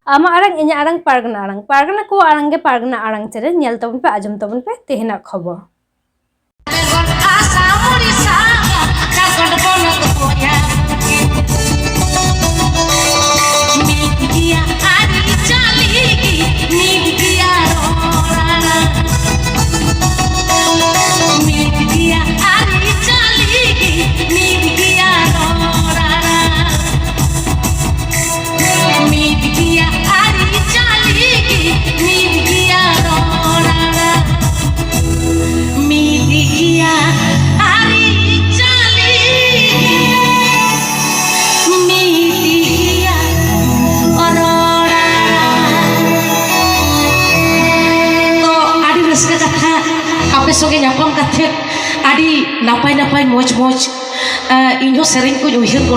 आमा आड़ांग इᱧᱟᱹᱜ आड़ांग पारगना को आड़ांग गे पारगना आड़ांग चेरे ᱧᱮᱞ ᱛᱟᱵᱚᱱ ᱯᱮ ᱟᱸᱡᱚᱢ ᱛᱟᱵᱚᱱ ᱯᱮ ᱛᱮᱦᱮᱧᱟᱜ ᱠᱷᱚᱵᱚᱨ। संगे नापम कथे आड़ी नापाय नापाय मोज मोज इन्हों सेरें को उहिर को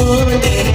More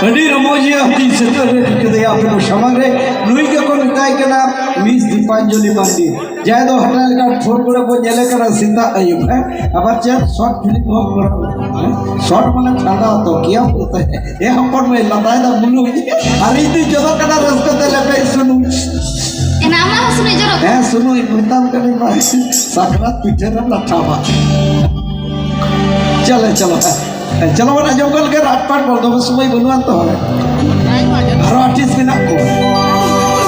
Adi Ramoji Abdi Setere Kedaya Apno Shamare Nui ke kon kai kana Miss Dipanjali Mandi Jai do hotel ka phone kore ko jele kara Sita Ayub hai abar chat short film ho kora short mane chanda to kiya bolta hai ye hampon mein latai da bulu ari tu jodo kana rasko tele pe sunu enama sunu joro sunu ibutan kani ba sakrat pitera lathaba चलो चलो चलो बना जंगल के रात पाट बोल दो समय बनवान तो है हर आर्टिस्ट बिना को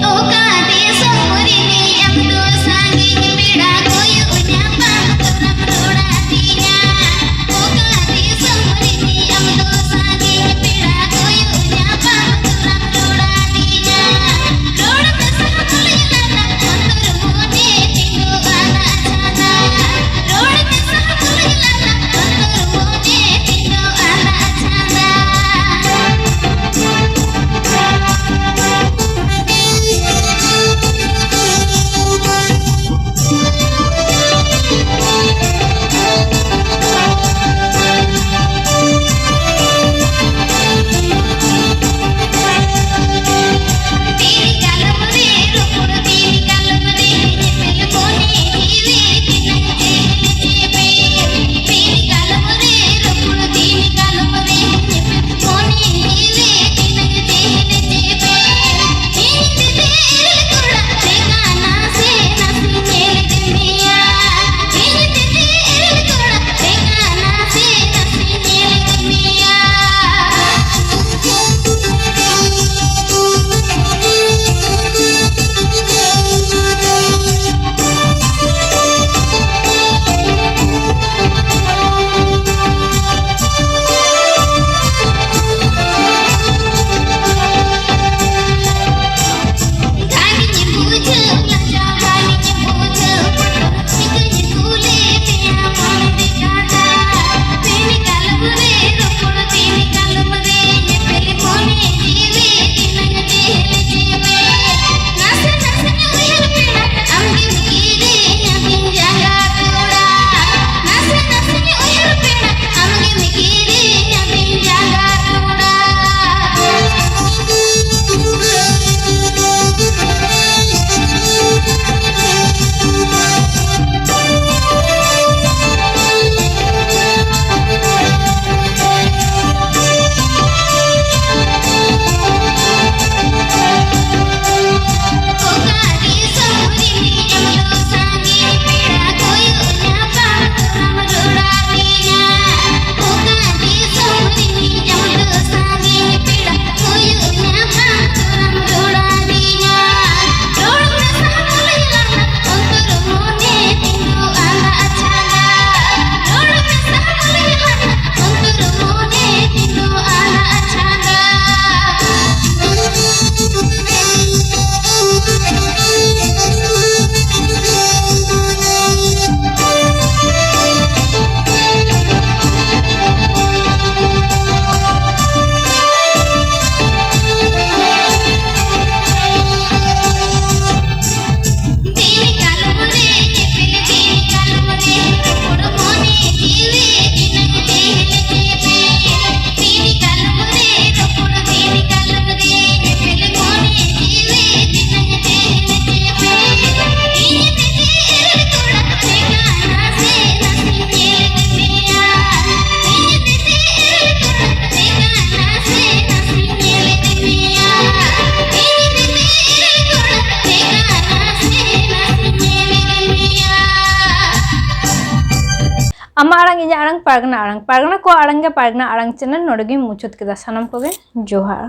Oh, God, this is what it is. आमा आड़ांग इᱧ आड़ांग पारगना को आड़ांग गे पारगना आड़ांग चैनल नोड़े गे मुचाद केदा सानाम कोगे जोहार।